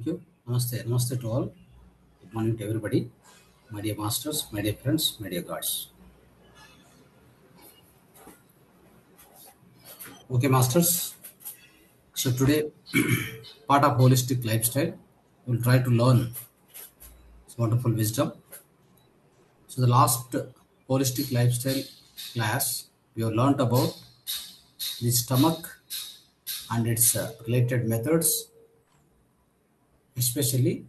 Thank you. Namaste. Namaste to all. Good morning to everybody. My dear masters, my dear friends, my dear gods. Okay, masters. So today, part of holistic lifestyle, we'll try to learn this wonderful wisdom. So the last holistic lifestyle class, we have learned about the stomach and its related methods, especially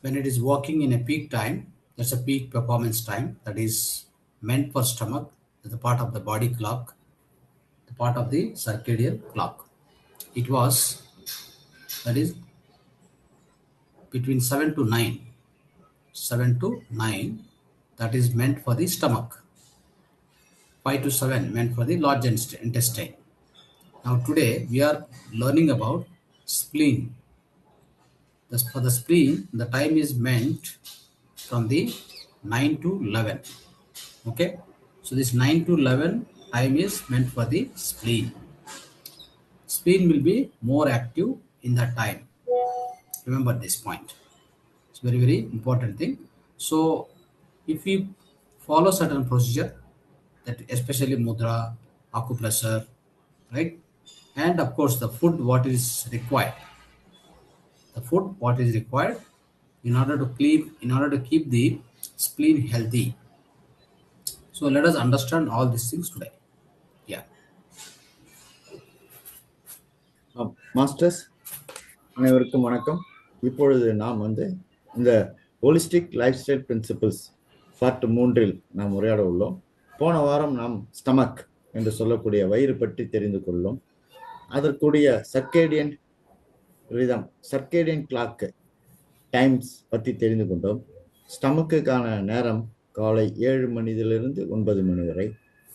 when it is working in a peak time. That's a peak performance time that is meant for stomach. That's a part of the body clock, the part of the circadian clock. It was, that is, between 7 to 9. 7 to 9, that is meant for the stomach. 5 to 7 meant for the large intestine. Now today we are learning about spleen. For the spleen, the time is meant from the 9 to 11. Okay. So this 9 to 11 time is meant for the spleen. Spleen will be more active in that time. Remember this point. It's very, very important thing. So if we follow certain procedure, that especially mudra, acupressure, right? And of course the food what is required. The food what is required in order to keep the spleen healthy. So let us understand all these things today. Yeah. Masters அனைவருக்கும் வணக்கம். இப்பொழுது நாம் இந்த holistic life style principles part 3 நாம் உரையாட உள்ளோம். போன வாரம் நாம் ஸ்டமக் என்று சொல்லக்கூடிய வயிறு பற்றி தெரிந்து கொள்ளோம். அதற்குரிய circadian rhythm, circadian clock times பற்றி தெரிந்து கொண்டோம். ஸ்டமக்குக்கான நேரம் காலை 7 மணியிலிருந்து 9 மணி வரை.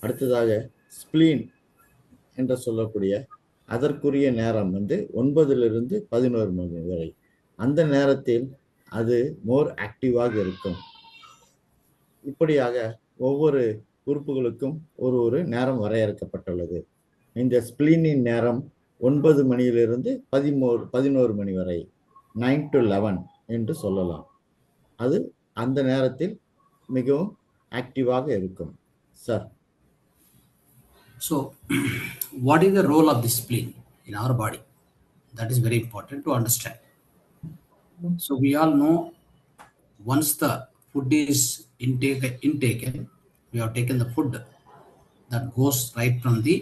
அடுத்ததாக ஸ்பிளீன் என்று சொல்லக்கூடிய அதற்குரிய நேரம் 9லிருந்து 11 மணி வரை. அந்த நேரத்தில் அது மோர் ஆக்டிவாக இருக்கும். இப்படியாக ஒவ்வொரு உறுப்புகளுக்கும் ஒரு நேரம் வரையறுக்கப்பட்டுள்ளது. இந்த ஸ்பிளீனின் நேரம் 9 மணியிலிருந்து 11 மணி வரை, 9 to 11 என்று சொல்லலாம். அது அந்த நேரத்தில் மிகவும் ஆக்டிவாக இருக்கும். Sir, So, what is the role of the spleen in our body? That is very important to understand. So, we all know once the food is intaken, we have taken the food that goes right from the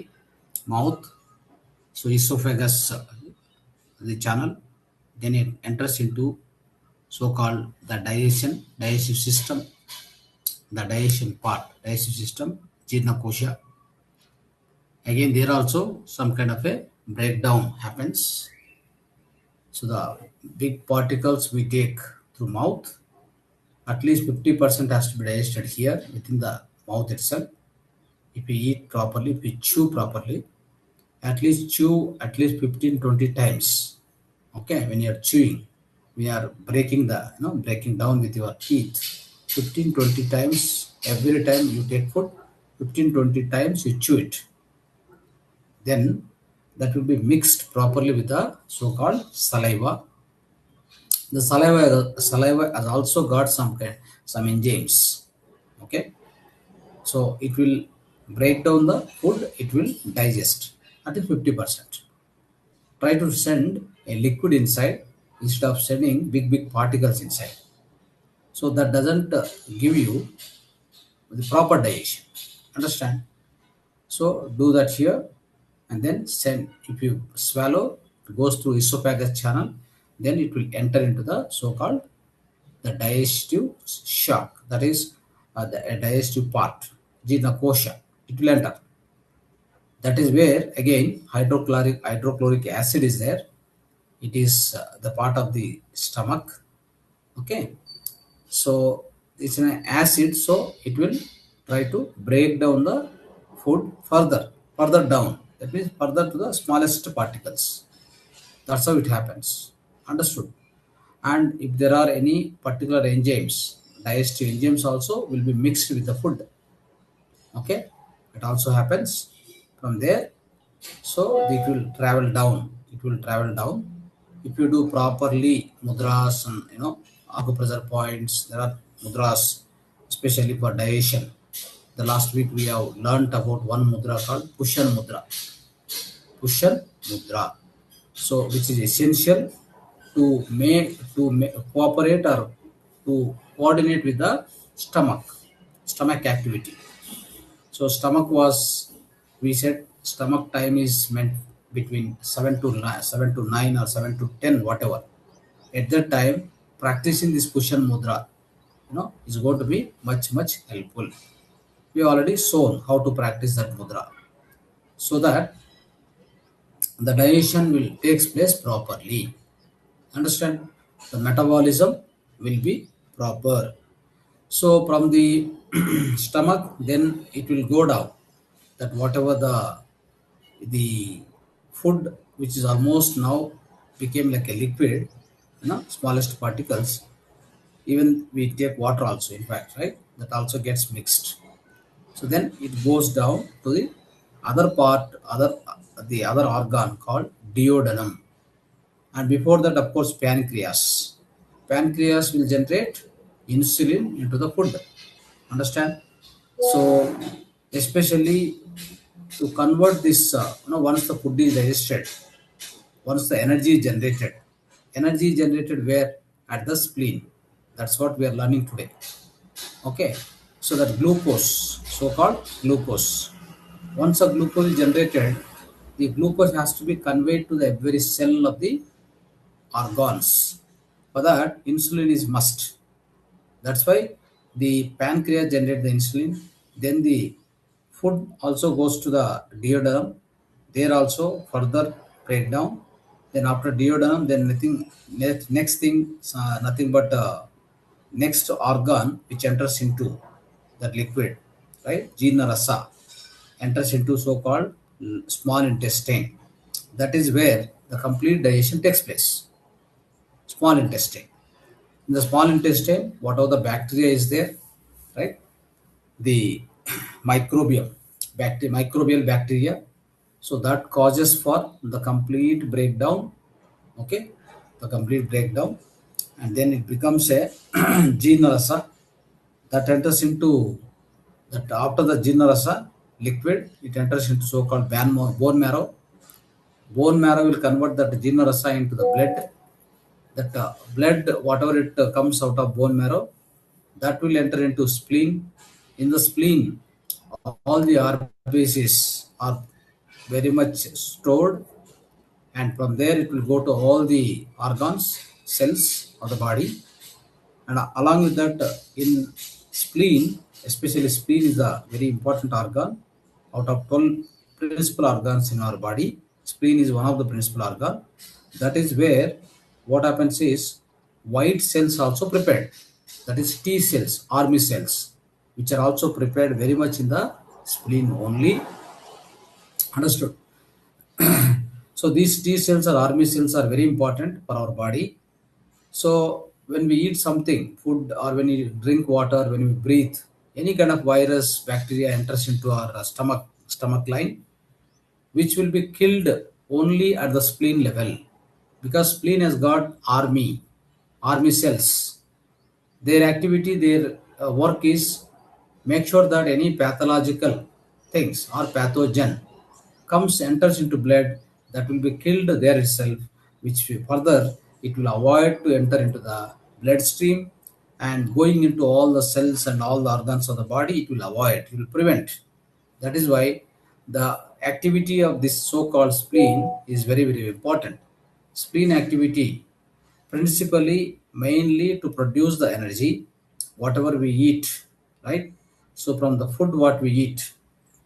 mouth, so esophagus, the channel, then it enters into so-called the digestive system, the digestive system, Jirna Kosha. Again, there also some kind of a breakdown happens. So the big particles we take through mouth, at least 50% has to be digested here within the mouth itself. If we eat properly, if we chew properly, at least chew at least 15-20 times. Okay, when you are chewing, we are breaking down with your teeth. 15-20 times every time you take food. 15-20 times you chew it. Then that will be mixed properly with the so-called saliva. The saliva has also got some enzymes. Okay, so it will break down the food. It will digest at 50%. Try to send a liquid inside instead of sending big particles inside. So that doesn't give you the proper digestion. Understand? So do that here. And then send, if you swallow, it goes through esophagus channel, then it will enter into the so-called the digestive shock, that is the digestive part, Jirna Kosha. It will enter. That is where again hydrochloric acid is there. It is the part of the stomach. Okay, so it's an acid, so it will try to break down the food further down. That means further to the smallest particles. That's how it happens. Understood? And if there are any particular enzymes, digestive enzymes also will be mixed with the food. Okay, it also happens from there. So it will travel down. If you do properly mudras and acupressure points, there are mudras especially for digestion. The last week we have learnt about one mudra called Pushan Mudra. So which is essential to cooperate or to coordinate with the stomach activity. So stomach was, we said stomach time is meant between 7 to 9 or 7 to 10, whatever. At that time, practicing this Pushan Mudra, is going to be much helpful. We already shown how to practice that mudra so that the digestion will takes place properly. Understand? The metabolism will be proper. So from the stomach, then it will go down. That whatever the food which is almost now became like a liquid, smallest particles. Even we take water also, in fact, right? That also gets mixed. So then it goes down to the other part, the other organ called duodenum. And before that, of course, pancreas. Pancreas will generate insulin into the food. Understand? So, especially to convert this, once the food is digested, once the energy is generated where? At the spleen. That's what we are learning today. Okay. So that glucose, so-called glucose. Once a glucose is generated, the glucose has to be conveyed to the every cell of the organs. For that, insulin is must. That's why the pancreas generates the insulin. Then the food also goes to the duodenum. There also further breakdown. Then after duodenum, then next thing, nothing but next organ which enters into that liquid, right? Jina rasa enters into so-called small intestine. That is where the complete digestion takes place. Small intestine. In the small intestine, whatever the bacteria is there, right? The microbial bacteria. So that causes for the complete breakdown. Okay, the complete breakdown, and then it becomes a gene rasa that enters into that after the gene rasa liquid, it enters into so-called bone marrow. Bone marrow will convert that gene rasa into the blood. That blood, whatever it comes out of bone marrow, that will enter into spleen. In the spleen, all the RBCs are very much stored, and from there it will go to all the organs, cells of the body. And along with that, in spleen, especially spleen is a very important organ. Out of 12 principal organs in our body, spleen is one of the principal organ. That is where what happens is white cells also prepared. That is T cells, army cells, which are also prepared very much in the spleen only. Understood? So these T cells or army cells are very important for our body. So when we eat something, food, or when you drink water, when we breathe, any kind of virus, bacteria enters into our stomach line, which will be killed only at the spleen level, because spleen has got army cells. Their activity, their work is make sure that any pathological things or pathogen comes enters into blood, that will be killed there itself, which further it will avoid to enter into the bloodstream and going into all the cells and all the organs of the body. It will avoid, it will prevent. That is why the activity of this so-called spleen is very important. Spleen activity principally mainly to produce the energy whatever we eat, right? So from the food what we eat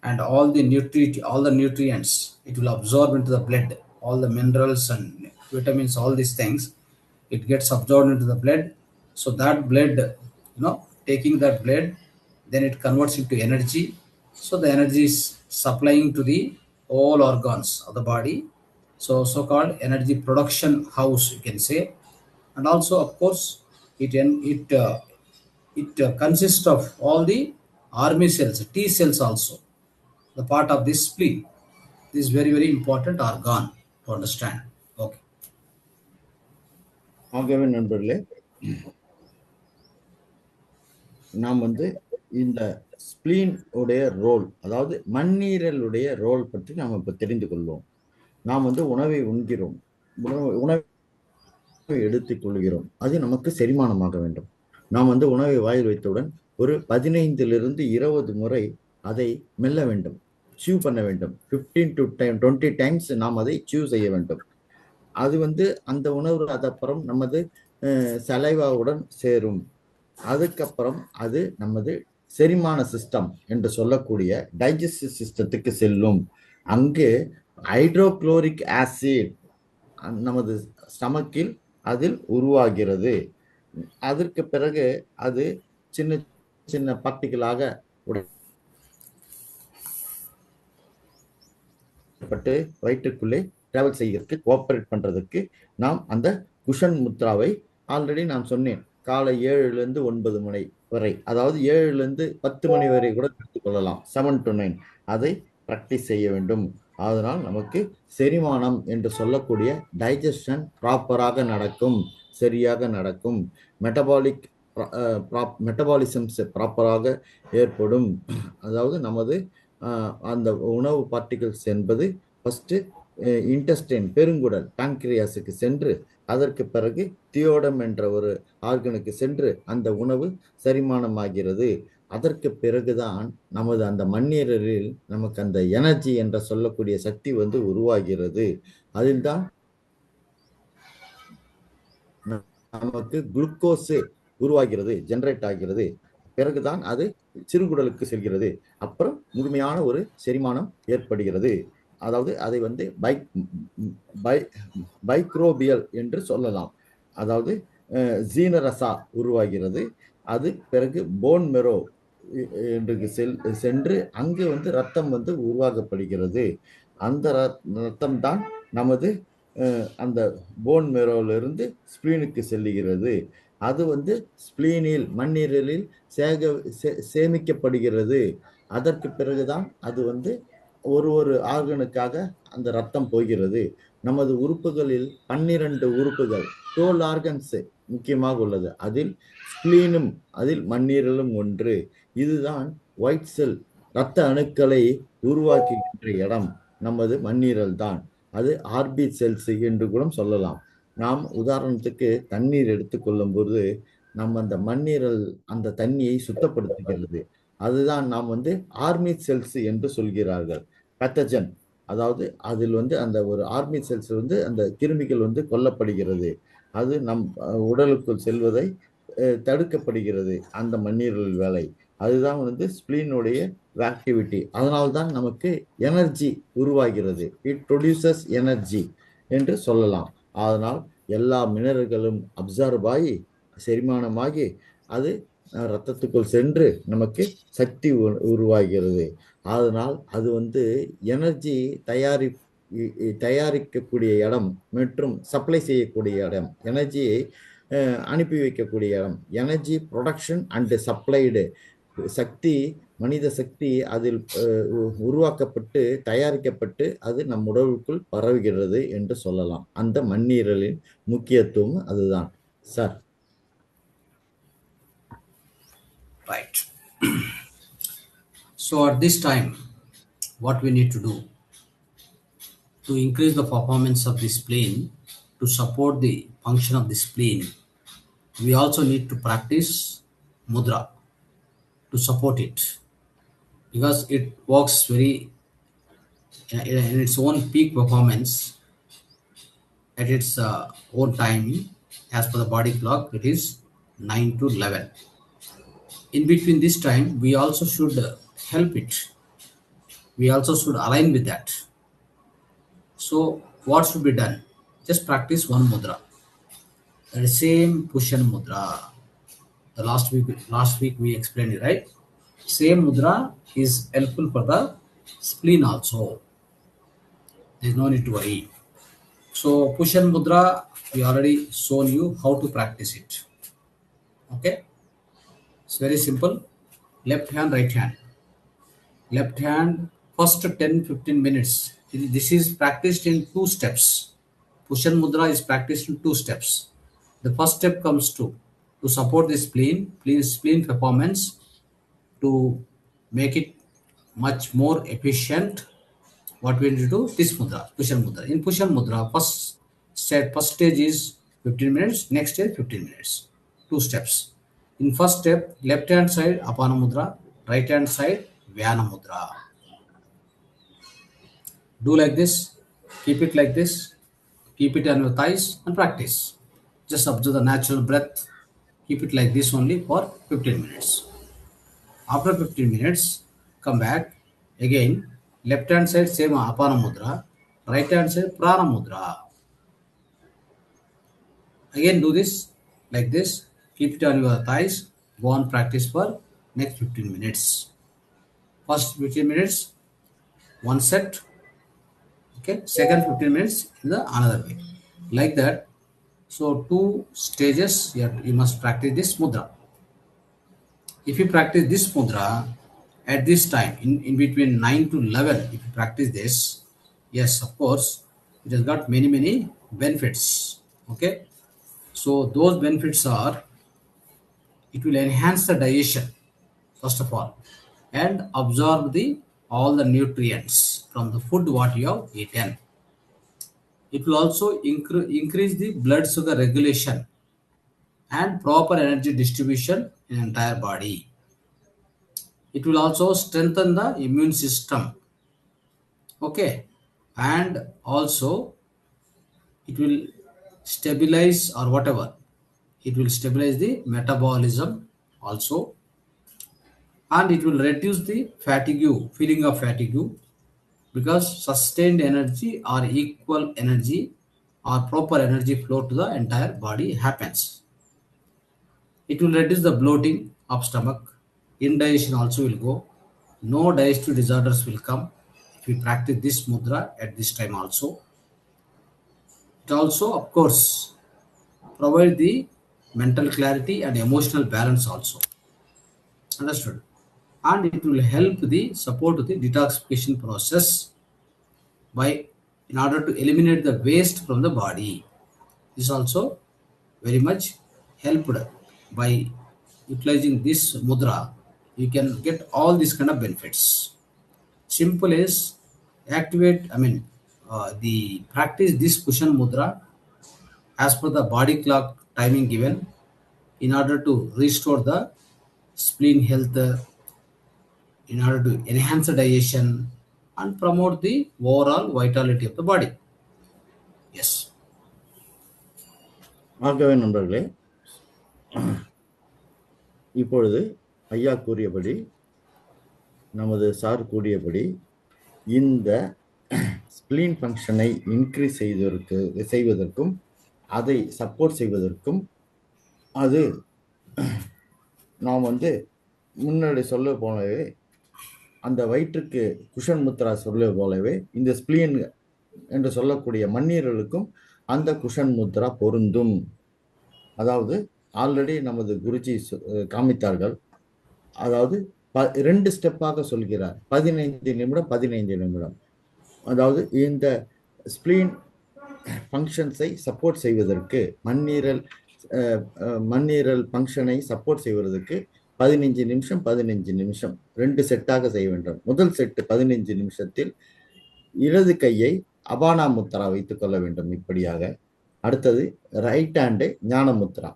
and all the nutrients, it will absorb into the blood, all the minerals and vitamins, all these things, it gets absorbed into the blood. So that blood, taking that blood, then it converts into energy. So the energy is supplying to the all organs of the body. So so-called energy production house, you can say. And also of course it consists of all the army cells, T cells also, the part of this spleen. This is very important organ to understand. Okay. ஆகவே நண்பர்களே, நாம் இந்த spleen உடைய role, அதாவது மண்ணீரலுடைய role பற்றி நாம் இப்ப தெரிந்து கொள்வோம். நாம் உணவை உண்கிறோம், உணவை எடுத்துக் கொள்கிறோம், அது நமக்கு செரிமானமாக வேண்டும். நாம் உணவை வாயில் வைத்தவுடன் ஒரு 15 to 20 முறை அதை மெல்ல வேண்டும், சியூ பண்ண வேண்டும். 15 to 20 டைம்ஸ் நாம் அதை சியூ செய்ய வேண்டும். அது அந்த உணவு அதப்புறம் நமது சலைவாவுடன் சேரும். அதுக்கப்புறம் அது நமது செரிமான சிஸ்டம் என்று சொல்லக்கூடிய டைஜஸ்டிவ் சிஸ்டத்துக்கு செல்லும். அங்கு ஹைட்ரோகுளோரிக் ஆசிட் நமது ஸ்டமக்கில் அதில் உருவாகிறது. அதற்கு பிறகு அது சின்ன சின்ன பார்ட்டிகளாக பட்டு வயிற்றுக்குள்ளே டிராவல் செய்கிறதுக்கு கோஆபரேட் பண்றதுக்கு நாம் அந்த குஷன் முத்ராவை ஆல்ரெடி நான் சொன்னேன். காலை 7 to 9 மணி வரை, அதாவது 7 to 10 மணி வரை கூட எடுத்துக்கொள்ளலாம். 7 to 9 அதை பிராக்டிஸ் செய்ய வேண்டும். அதனால் நமக்கு செரிமானம் என்று சொல்லக்கூடிய டைஜஷன் ப்ராப்பராக நடக்கும், சரியாக நடக்கும். மெட்டபாலிசம்ஸ் ப்ராப்பராக ஏற்படும். அதாவது நமது அந்த உணவு பார்ட்டிகல்ஸ் என்பது ஃபர்ஸ்ட் இன்டெஸ்டைன், பெருங்குடல், பான்கிரியாஸுக்கு சென்று அதற்கு பிறகு தியோடம் என்ற ஒரு ஆர்கனுக்கு சென்று அந்த உணவு செரிமானமாகிறது. அதற்கு பிறகுதான் நமது அந்த மண்ணீரலில் நமக்கு அந்த எனர்ஜி என்ற சொல்லக்கூடிய சக்தி உருவாகிறது. அதில்தான் நமக்கு குளுக்கோஸ் உருவாகிறது, ஜெனரேட் ஆகிறது. பிறகுதான் அது சிறுகுடலுக்கு செல்கிறது. அப்புறம் முழுமையான ஒரு செரிமானம் ஏற்படுகிறது. அதாவது அதை பைக்ரோபியல் என்று சொல்லலாம். அதாவது ஜீனரசா உருவாகிறது. அது பிறகு போன் மெரோ என்று சென்று அங்கு ரத்தம் உருவாக்கப்படுகிறது. அந்த ரத்தம் தான் நமது அந்த போன் மெரோவிலிருந்து ஸ்பிளீனுக்கு செல்லுகிறது. அது ஸ்பிளீனில், மண்ணீரலில் சேமிக்கப்படுகிறது. அதற்கு பிறகுதான் அது ஒரு ஆர்கனுக்காக அந்த ரத்தம் போகிறது. நமது உறுப்புகளில் 12 உறுப்புகள், 12 ஆர்கன்ஸ் முக்கியமாக உள்ளது. அதில் ஸ்பிளீனும் அதில் மண்ணீரலும் ஒன்று. இதுதான் ஒயிட் செல் இரத்த அணுக்களை உருவாக்குகின்ற இடம் நமது மண்ணீரல் தான். அது ஆர்பி செல்ஸ் என்று கூட சொல்லலாம். நாம் உதாரணத்துக்கு தண்ணீர் எடுத்துக்கொள்ளும் போது நம்ம அந்த மண்ணீரல் அந்த தண்ணியை சுத்தப்படுத்துகிறது. அதுதான் நாம் ஆர்மி செல்ஸ் என்று சொல்கிறார்கள். பேத்தஜன், அதாவது அதில் அந்த ஒரு ஆர்மி செல்ஸ் அந்த கிருமிகள் கொல்லப்படுகிறது. அது நம் உடலுக்குள் செல்வதை தடுக்கப்படுகிறது அந்த மண்ணீரல் வேலை. அதுதான் ஸ்பிளீனுடைய ஆக்டிவிட்டி. அதனால்தான் நமக்கு எனர்ஜி உருவாகிறது. இட் ப்ரொடியூசஸ் எனர்ஜி என்று சொல்லலாம். அதனால் எல்லா மினரல்களும் அப்சர்வ் ஆகி செரிமானமாகி அது ரத்தத்துக்குள் சென்று நமக்கு சக்தி உருவாகிறது. அதனால் அது எனர்ஜி தயாரிக்கக்கூடிய இடம் மற்றும் சப்ளை செய்யக்கூடிய இடம், எனர்ஜியை அனுப்பி வைக்கக்கூடிய இடம். எனர்ஜி ப்ரொடக்ஷன் அண்ட் சப்ளைடு சக்தி, மனித சக்தி அதில் உருவாக்கப்பட்டு தயாரிக்கப்பட்டு அது நம் உடலுக்குள் பரவுகிறது என்று சொல்லலாம். அந்த மண்ணீரலின் முக்கியத்துவம் அதுதான் sir. Right. So at this time, what we need to do to increase the performance of the spleen, to support the function of the spleen, we also need to practice mudra to support it, because it works very in its own peak performance at its own timing. As per the body clock, it is 9 to 11. In between this time, we also should help it. We also should align with that. So what should be done? Just practice one mudra. The same Pushan mudra. The last week we explained it, right? Same mudra is helpful for the spleen also. There is no need to worry. So Pushan mudra, we already shown you how to practice it. Okay? It's very simple. Left hand, right hand. Left hand, first 10-15 minutes. This is practiced in 2 steps. Pushan mudra is practiced in 2 steps. The first step comes to support the spleen performance, to make it much more efficient. What we need to do, this mudra, Pushan mudra. In Pushan mudra, first stage is 15 minutes, next stage 15 minutes. Two steps. In first step, left hand side Apana mudra, right hand side Vyana mudra. Do like this, keep it like this, keep it on your thighs and practice. Just observe the natural breath. Keep it like this only for 15 minutes. After 15 minutes, come back. Again, left hand side same Apana mudra, right hand side Prana mudra. Again do this like this. Keep it on your thighs. Go on practice for next 15 minutes. First 15 minutes, one set. Okay. Second 15 minutes in the another way. Like that. So two stages you must practice this mudra. If you practice this mudra at this time, in between 9 to 11, if you practice this, yes, of course, it has got many benefits. Okay. So those benefits are, it will enhance the digestion first of all, and absorb the all the nutrients from the food what you have eaten. It will also increase the blood sugar regulation and proper energy distribution in entire body. It will also strengthen the immune system. Okay. And also it will stabilize or whatever. It will stabilize the metabolism also, and it will reduce the fatigue, feeling of fatigue, because sustained energy or equal energy or proper energy flow to the entire body happens. It will reduce the bloating of stomach. Indigestion also will go. No digestive disorders will come if we practice this mudra at this time also. It also, of course, provide the mental clarity and emotional balance also. Understood? And it will help the support the detoxification process by, in order to eliminate the waste from the body. This also very much helped by utilizing this mudra. You can get all these kind of benefits. Simple is activate. I mean, the practice this cushion mudra as per the body clock timing given, in order to restore the spleen health, in order to enhance the digestion and promote the overall vitality of the body. Yes. ஆகவே நண்பர்களே, இப்பொழுது ஐயா கூறியபடி, நமது sir கூறியபடி, இந்த spleen ஃபங்க்ஷனை increase செய்வதற்கும் அதை சப்போர்ட் செய்வதற்கும், அது நாம் முன்னாடி சொல்ல போலவே, அந்த வயிற்றுக்கு குஷன் முத்ரா சொல்ல போலவே, இந்த ஸ்பிளீன் என்று சொல்லக்கூடிய மண்ணீரலுக்கும் அந்த குஷன் முத்ரா பொருந்தும். அதாவது ஆல்ரெடி நமது குருஜி காமித்தார்கள். அதாவது 2 ஸ்டெப்பாக சொல்கிறார். 15 நிமிடம் 15 நிமிடம். அதாவது இந்த ஸ்பிளீன் ஃபங்க்ஷன்ஸை சப்போர்ட் செய்வதற்கு, மண்ணீரல் ஃபங்க்ஷனை சப்போர்ட் செய்வதற்கு 15 நிமிஷம் 15 நிமிஷம் 2 செட்டாக செய்ய வேண்டும். முதல் செட்டு 15 நிமிஷத்தில் இடது கையை அபானா முத்ரா வைத்துக் கொள்ள வேண்டும் இப்படியாக. அடுத்தது ரைட் ஹேண்டு ஞான முத்ரா,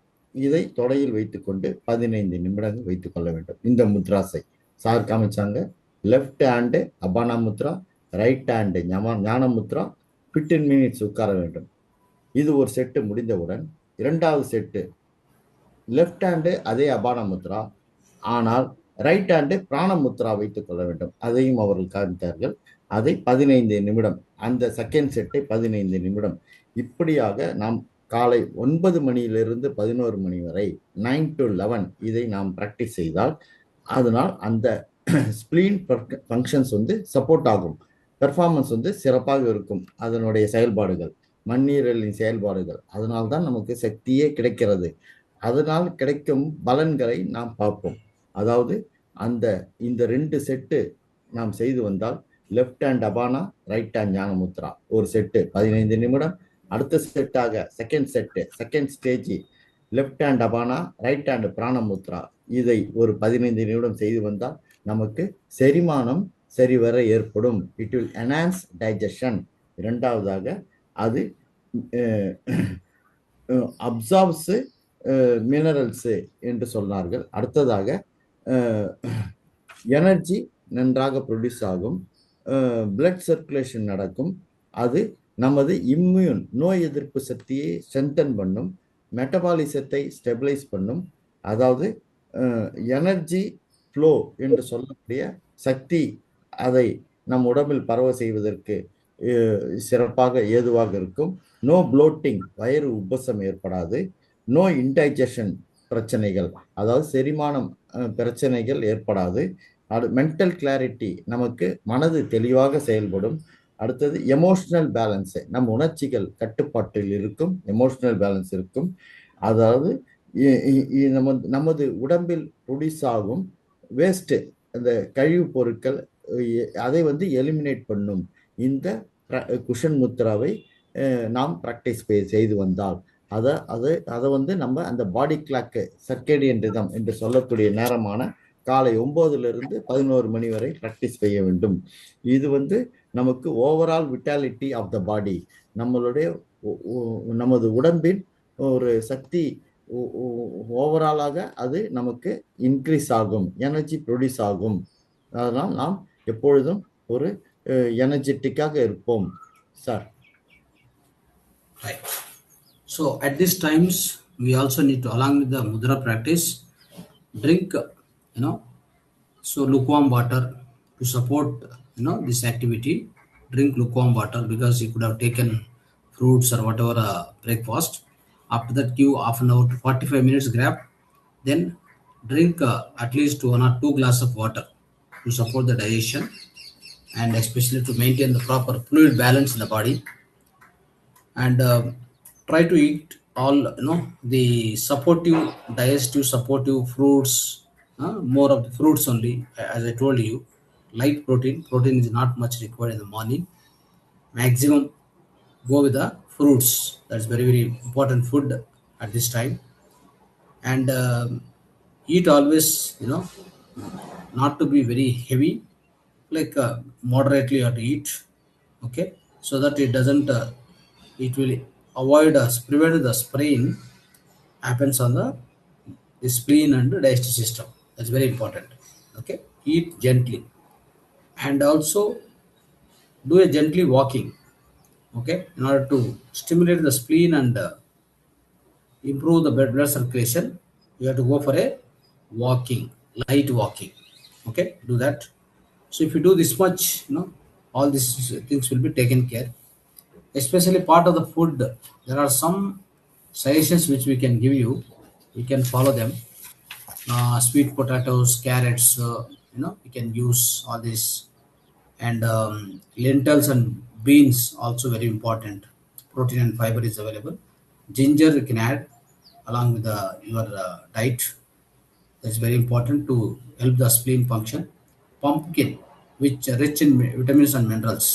இதை தொடையில் வைத்துக்கொண்டு 15 நிமிடங்கள் வைத்துக் கொள்ள வேண்டும். இந்த முத்ராஸை சார் காமிச்சாங்க. லெஃப்ட் ஹேண்டு அபானா முத்ரா, ரைட் ஹேண்டு ஞான முத்ரா, 15 மினிட்ஸ் உட்கார வேண்டும். இது ஒரு செட்டு முடிந்தவுடன் இரண்டாவது செட்டு லெஃப்ட் ஹேண்டு அதே அபான முத்ரா, ஆனால் ரைட் ஹேண்டு பிராண முத்ரா வைத்துக் கொள்ள வேண்டும். அதையும் அவர்கள் காமித்தார்கள். அதை 15 நிமிடம், அந்த செகண்ட் செட்டை 15 நிமிடம். இப்படியாக நாம் காலை 9 மணியிலிருந்து 11 மணி வரை 9 to 11 இதை நாம் பிராக்டிஸ் செய்தால், அதனால் அந்த ஸ்பிளீன் ஃபங்க்ஷன்ஸ் சப்போர்ட் ஆகும். பெர்ஃபார்மன்ஸ் சிறப்பாக இருக்கும். அதனுடைய செயல்பாடுகள், மண்ணீரலின் செயல்பாடுகள், அதனால்தான் நமக்கு சக்தியே கிடைக்கிறது. அதனால் கிடைக்கும் பலன்களை நாம் பார்ப்போம். அதாவது இந்த 2 செட்டு நாம் செய்து வந்தால், லெஃப்ட் ஹேண்ட் அபானா, ரைட் ஹேண்ட் ஞான முத்ரா ஒரு செட்டு 15 நிமிடம். அடுத்த செட்டாக செகண்ட் ஸ்டேஜ் லெஃப்ட் ஹேண்ட் அபானா, ரைட் ஹேண்ட் பிராணமுத்ரா. இதை ஒரு 15 நிமிடம் செய்து வந்தால் நமக்கு செரிமானம் சரிவர ஏற்படும். It will enhance digestion. இரண்டாவதாக அது அப்சார்ப்ஸ் மினரல்ஸ் என்று சொன்னார்கள். அடுத்ததாக எனர்ஜி நன்றாக ப்ரொடியூஸ் ஆகும், பிளட் சர்க்குலேஷன் நடக்கும், அது நமது இம்யூன் நோய் எதிர்ப்பு சக்தியை ஸ்ட்ரென்தன் பண்ணும், மெட்டபாலிசத்தை ஸ்டெபிலைஸ் பண்ணும். அதாவது எனர்ஜி ஃப்ளோ என்று சொல்லக்கூடிய சக்தி, அதை நம் உடம்பில் பரவ செய்வதற்கு சிறப்பாக ஏதுவாக இருக்கும். நோ ப்ளோட்டிங், வயிறு உப்பசம் ஏற்படாது. நோ இன்டைஜஷன் பிரச்சனைகள், அதாவது செரிமானம் பிரச்சனைகள் ஏற்படாது. மென்டல் கிளாரிட்டி, நமக்கு மனது தெளிவாக செயல்படும். அடுத்தது எமோஷனல் பேலன்ஸ், நம் உணர்ச்சிகள் கட்டுப்பாட்டில் இருக்கும், எமோஷனல் பேலன்ஸ் இருக்கும். அதாவது நமது உடம்பில் ப்ரொடியூஸ் ஆகும் வேஸ்ட், அந்த கழிவுப் பொருட்கள், அதை எலிமினேட் பண்ணும். இந்த குஷன் முத்ராவை நாம் ப்ராக்டிஸ் செய்து வந்தால் அதை நம்ம அந்த பாடி கிளாக் சர்க்கேடியன் ரிதம் என்று சொல்லக்கூடிய நேரமான காலை 9 to 11 மணி வரை ப்ராக்டிஸ் செய்ய வேண்டும். இது நமக்கு ஓவரால் விட்டாலிட்டி ஆஃப் த பாடி, நமது உடம்பின் ஒரு சக்தி ஓவராலாக அது நமக்கு இன்க்ரீஸ் ஆகும், எனர்ஜி ப்ரொடியூஸ் ஆகும். அதனால் நாம் எப்பொழுதும் ஒரு எனர்ஜெட்டிக்காக இருப்போம் sir. Right. So at these times, we also need to, along with the mudra practice, drink, so lukewarm water to support, this activity. Drink lukewarm water, because you could have taken fruits or whatever breakfast. After that, give half an hour to 45 minutes grab. Then drink at least 1 or 2 glasses of water to support the digestion, and especially to maintain the proper fluid balance in the body. And try to eat all the supportive, digestive supportive fruits, more of the fruits only. As I told you, light protein is not much required in the morning. Maximum go with the fruits. That's very, very important food at this time. And eat always, not to be very heavy, like moderately you have to eat. Okay, so that it doesn't it will avoid prevent the sprain happens on the spleen and the digestive system. That's very important. Okay, eat gently, and also do a gently walking. Okay, in order to stimulate the spleen and improve the blood circulation, you have to go for a walking, light walking. Okay, do that. So if you do this much, all these things will be taken care. Especially part of the food, there are some suggestions which we can give you. You can follow them. Sweet potatoes, carrots, you can use all this. And lentils and beans also very important. Protein and fiber is available. Ginger you can add along with your diet. That's very important to help the spleen function. Pumpkin, which are rich in vitamins and minerals,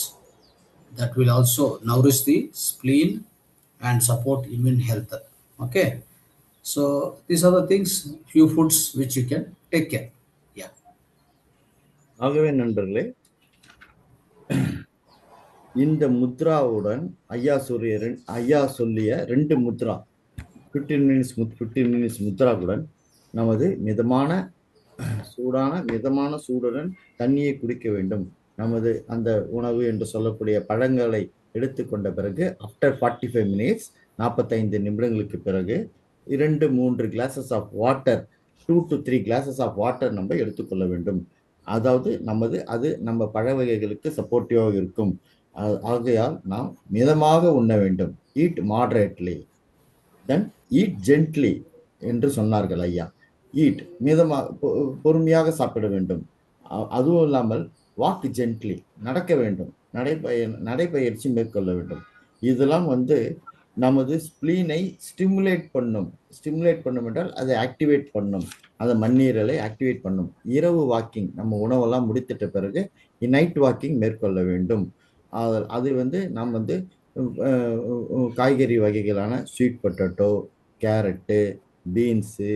that will also nourish the spleen and support immune health. Okay, so these are the things, few foods which you can take care. Yeah. ஆகவே நண்பர்களே, இந்த முத்ராவுடன் ஐயா சொல்லிய 2 Mudra, 15 minutes முத்ராவுடன் நமது மிதமான சூடுடன் தண்ணியை குடிக்க வேண்டும். நமது அந்த உணவு என்று சொல்லக்கூடிய பழங்களை எடுத்துக்கொண்ட பிறகு ஆஃப்டர் 45 மினிட்ஸ், 45 நிமிடங்களுக்கு பிறகு 2-3 glasses of water, 2 to 3 glasses of water நம்ம எடுத்துக்கொள்ள வேண்டும். அதாவது அது நம்ம பழ வகைகளுக்கு சப்போர்ட்டிவாக இருக்கும். ஆகையால் நாம் மிதமாக உண்ண வேண்டும். ஈட் மாடரேட்லி, தென் ஈட் ஜென்ட்லி என்று சொன்னார்கள் ஐயா. ஈட் பொறுமையாக சாப்பிட வேண்டும். அதுவும் இல்லாமல் வாக் ஜென்ட்லி, நடக்க வேண்டும், நடைப்பயிற்சி மேற்கொள்ள வேண்டும். இதெல்லாம் நமது ஸ்பிளீனை ஸ்டிமுலேட் பண்ணும் என்றால் அதை ஆக்டிவேட் பண்ணும், அந்த மண்ணீரலை ஆக்டிவேட் பண்ணும். இரவு வாக்கிங், நம்ம உணவெல்லாம் முடித்திட்ட பிறகு நைட் வாக்கிங் மேற்கொள்ள வேண்டும். அது நாம் காய்கறி வகைகளான sweet potato, carrot, beans,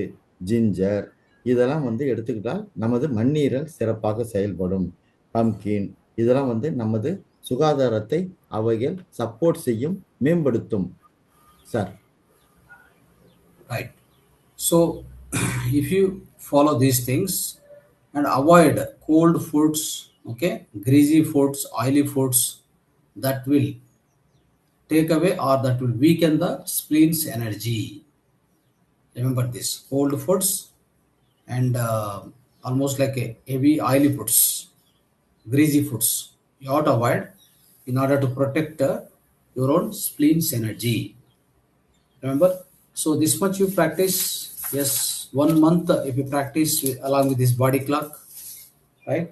ginger இதெல்லாம் வந்து எடுத்துக்கிட்டால் நமது மண்ணீரல் சிறப்பாக செயல்படும். பம்கின் இதெல்லாம் வந்து நமது சுகாதாரத்தை அவைகள் சப்போர்ட் செய்யும், மேம்படுத்தும் sir. Right. So, if you follow these things and avoid cold foods, okay, greasy foods, oily foods, that will take away or that will weaken the spleen's energy. Remember this: cold foods and almost like a heavy oily foods, greasy foods. You ought to avoid in order to protect your own spleen's energy. Remember? So this much you practice. Yes, 1 month if you practice along with this body clock, right?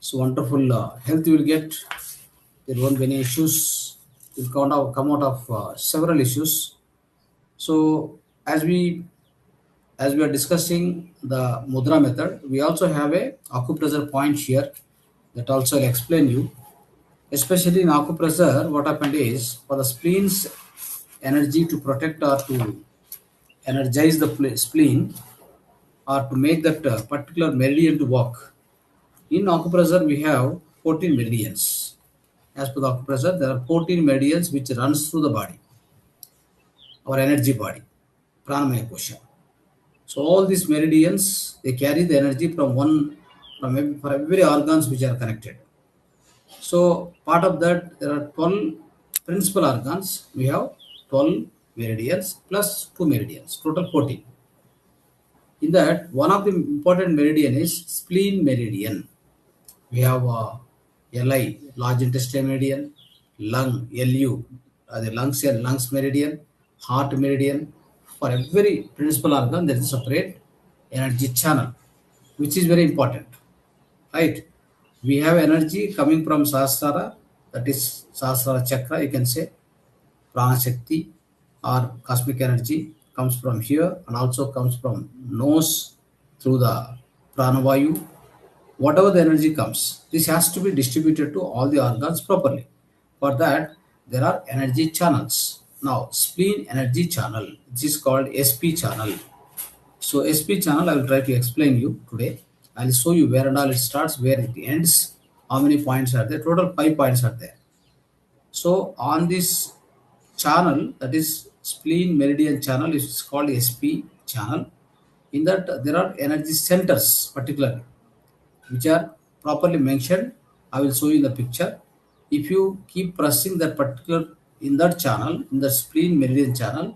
So wonderful health you will get. There won't be any issues. You'll come out of several issues. So as we are discussing the mudra method, we also have a acupressure point here that also I'll explain you. Especially in acupressure, what happened is for the spleen's energy to protect or to energize the spleen or to make that particular meridian to work. In acupressure, we have 14 meridians. As per the acupressure, there are 14 meridians which runs through the body, our energy body, pranamaya kosha. So all these meridians they carry the energy for every organs which are connected. So part of that there are 12 principal organs. We have 12 meridians plus 2 meridians, total 14. In that, one of the important meridian is spleen meridian. We have LI, large intestine meridian, lung, LU, the lungs and lungs meridian, heart meridian. For every principal organ, there is a separate energy channel, which is very important, right? We have energy coming from Sahasrara, that is Sahasrara chakra, you can say, Prana Shakti or cosmic energy comes from here and also comes from nose through the pranavayu. Whatever the energy comes, this has to be distributed to all the organs properly. For that, there are energy channels. Now, spleen energy channel, this is called SP channel. So, SP channel, I will try to explain you today. I will show you where and all it starts, where it ends, how many points are there. Total 5 points are there. So on this channel, that is spleen meridian channel, is called SP channel. In that there are energy centers particularly, which are properly mentioned. I will show you the picture. If you keep pressing that particular in that channel, in the spleen meridian channel,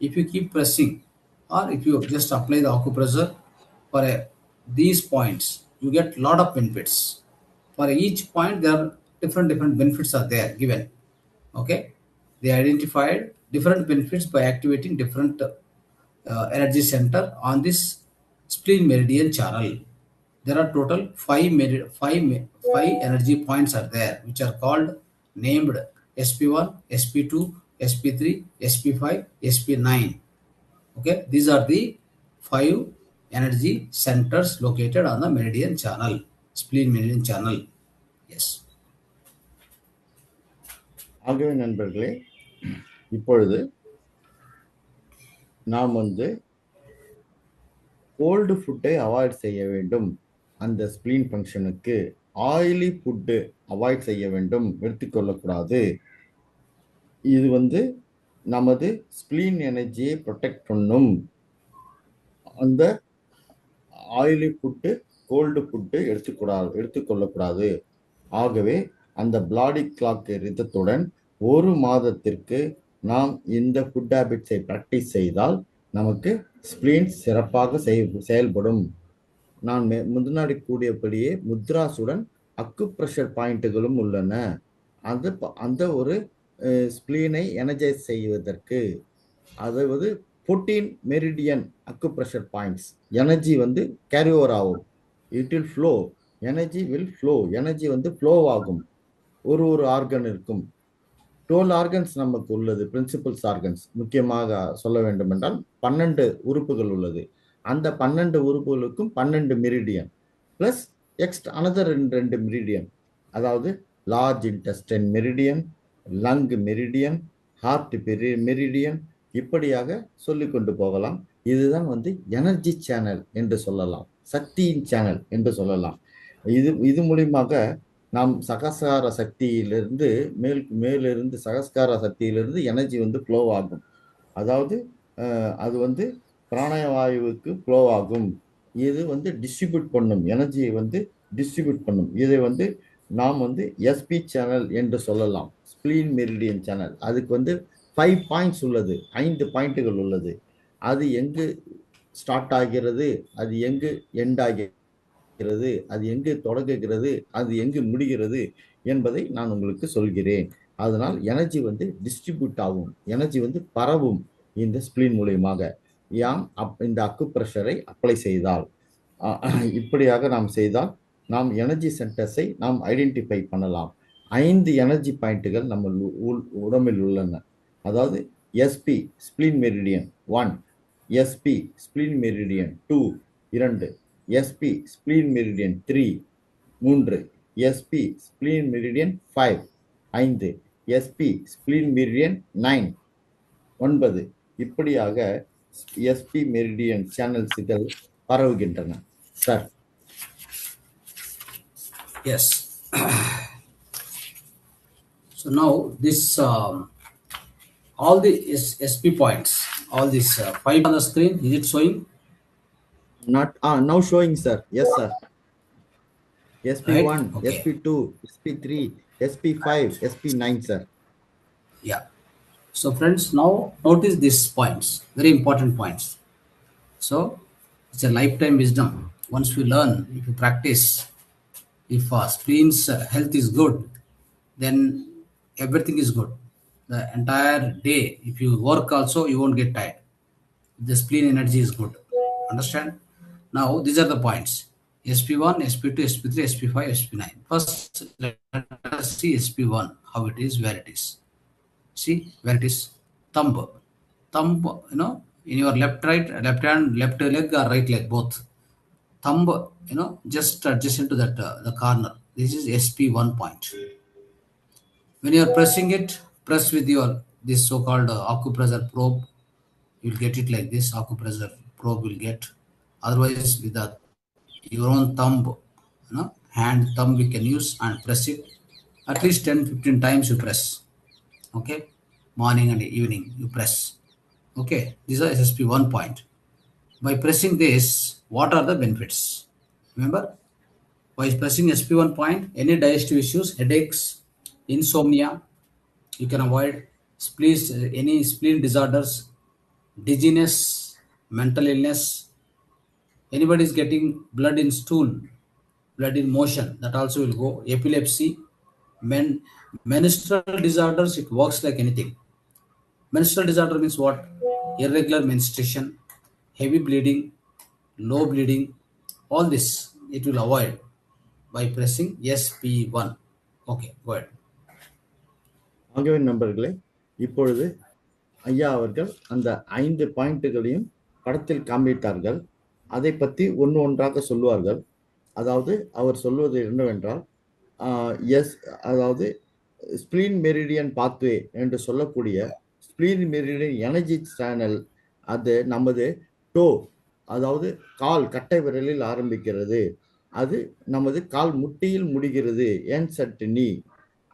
if you keep pressing, or if you just apply the acupressure for these points, you get lot of benefits. For each point, there are different benefits are there given. Okay, they identified different benefits by activating different energy center on this spleen meridian channel. There are total five energy points are there, which are called named SP1, SP2, SP3, SP5, SP9. Okay, these are the five energy centers located on the meridian channel, spleen meridian channel. Yes. ஆகவே நண்பர்களே, இப்பொழுது நாம் வந்து gold ஃபுட்டை avoid செய்ய வேண்டும். அந்த spleen ஃபங்க்ஷனுக்கு ஆயிலி ஃபுட்டு அவாய்ட் செய்ய வேண்டும், எடுத்துக்கொள்ளக்கூடாது. இது வந்து நமது ஸ்பிளீன் எனர்ஜியை ப்ரொடெக்ட் பண்ணும். அந்த ஆயிலி ஃபுட்டு, கோல்டு ஃபுட்டு எடுத்துக்கொள்ளக்கூடாது. ஆகவே அந்த பிளாடி கிளாக் ரிதத்துடன் 1 மாதத்திற்கு நாம் இந்த ஃபுட் ஹேபிட்ஸை பிராக்டிஸ் செய்தால் நமக்கு ஸ்பிளீன் சிறப்பாக செயல்படும். நான் முன்னாடி கூடியபடியே முத்ராசுடன் அக்குப்ரெஷர் பாயிண்ட்டுகளும் உள்ளன. அந்த ஒரு ஸ்பிளீனை எனர்ஜைஸ் செய்வதற்கு, அதாவது 14 மெரிடியன் அக்குப்ரெஷர் பாயிண்ட்ஸ், எனர்ஜி வந்து கேரி ஓவர் ஆகும். It will flow, energy will flow, energy வந்து ஃப்ளோ ஆகும். ஒரு ஆர்கன் இருக்கும். 12 ஆர்கன்ஸ் நமக்கு உள்ளது, பிரின்சிபல்ஸ் ஆர்கன்ஸ். முக்கியமாக சொல்ல வேண்டும் என்றால் 12 உறுப்புகள் உள்ளது. அந்த 12 உறுப்புகளுக்கும் 12 மெரிடியன் பிளஸ் எக்ஸ்ட் அனதர் 2 மெரிடியன், அதாவது large intestine meridian, lung meridian, heart meridian, இப்படியாக சொல்லிக் கொண்டு போகலாம். இதுதான் வந்து எனர்ஜி சேனல் என்று சொல்லலாம், சக்தியின் சேனல் என்று சொல்லலாம். இது மூலியமாக நாம் சகஸ்கார சக்தியிலிருந்து மேலிருந்து சகஸ்கார சக்தியிலிருந்து எனர்ஜி வந்து ஃப்ளோ ஆகும். அதாவது அது வந்து பிராணவாயுவுக்கு ஃப்ளோ ஆகும். இது வந்து டிஸ்ட்ரிபியூட் பண்ணும், எனர்ஜியை வந்து டிஸ்ட்ரிபியூட் பண்ணும். இதை வந்து நாம் வந்து எஸ்பி சேனல் என்று சொல்லலாம், ஸ்பிளீன் மெரிடியன் சேனல். அதுக்கு வந்து 5 பாயிண்ட்ஸ் உள்ளது, 5 பாயிண்ட்டுகள் உள்ளது. அது எங்கு ஸ்டார்ட் ஆகிறது, அது எங்கு எண்ட் ஆகிறது, அது எங்கு தொடங்குகிறது, அது எங்கு முடிகிறது என்பதை நான் உங்களுக்கு சொல்கிறேன். அதனால் எனர்ஜி வந்து டிஸ்ட்ரிபியூட் ஆகும், எனர்ஜி வந்து பரவும் இந்த ஸ்பிளீன் மூலியமாக. இந்த அக்குப்ரெஷரை அப்ளை செய்தால், இப்படியாக நாம் செய்தால் நாம் எனர்ஜி சென்டர்ஸை நாம் ஐடென்டிஃபை பண்ணலாம். 5 எனர்ஜி பாயிண்ட்டுகள் நம்ம உடம்பில் உள்ளன. அதாவது SP spleen meridian 1, SP spleen meridian 2 2, SP spleen meridian 3, SP spleen meridian 5, SP spleen meridian 9. இப்படியாக எஸ்பி மெரிடியன் சேனல்ஸ்கள் பரவுகின்றன sir. Yes. So now this all the SP points, all these 5 on the screen, is it showing? Not now showing, sir. Yes, sir. Right? SP1, Okay. SP2, SP3, SP5, SP9, sir. Yeah. So friends, now notice these points, very important points. So it's a lifetime wisdom. Once we learn, if you practice, if spleen's health is good, then everything is good. The entire day, if you work also, you won't get tired. The spleen energy is good. Understand? Now these are the points: SP1, SP2, SP3, SP5, SP9. First, let us see SP1, how it is, where it is. See where it is. Thumb. Thumb, in your left hand, left leg or right leg, both. Thumb, just adjacent to that the corner. This is SP1 point. When you are pressing it, press with your this so-called acupressure probe. You'll get it like this. Acupressure probe will get. Otherwise, with your own thumb, hand thumb we can use and press it. At least 10-15 times you press. Okay, morning and evening you press. Okay, these are SSP1 point. By pressing this, what are the benefits? Remember, by pressing SP1 point, any digestive issues, headaches, insomnia, you can avoid any spleen disorders, dizziness, mental illness. Anybody is getting blood in stool, blood in motion, that also will go. Epilepsy, menstrual disorders, it works like anything. Menstrual disorder means what? Irregular menstruation, heavy bleeding, low bleeding, all this it will avoid by pressing SP1. Okay, go ahead. ஆகவே நண்பர்களே, இப்பொழுது ஐயா அவர்கள் அந்த 5 பாயிண்ட்டுகளையும் படத்தில் காண்பித்தார்கள். அதை பற்றி ஒன்று ஒன்றாக சொல்லுவார்கள். அதாவது அவர் சொல்வது என்னவென்றால், அதாவது ஸ்பிளீன் மெரிடியன் பாத்வே என்று சொல்லக்கூடிய ஸ்பிளீன் மெரிடியன் எனர்ஜி சேனல், அது நமது டோ, அதாவது கால் கட்டை விரலில் ஆரம்பிக்கிறது, அது நமது கால் முட்டியில் முடிகிறது, ஏன்சட் நீ.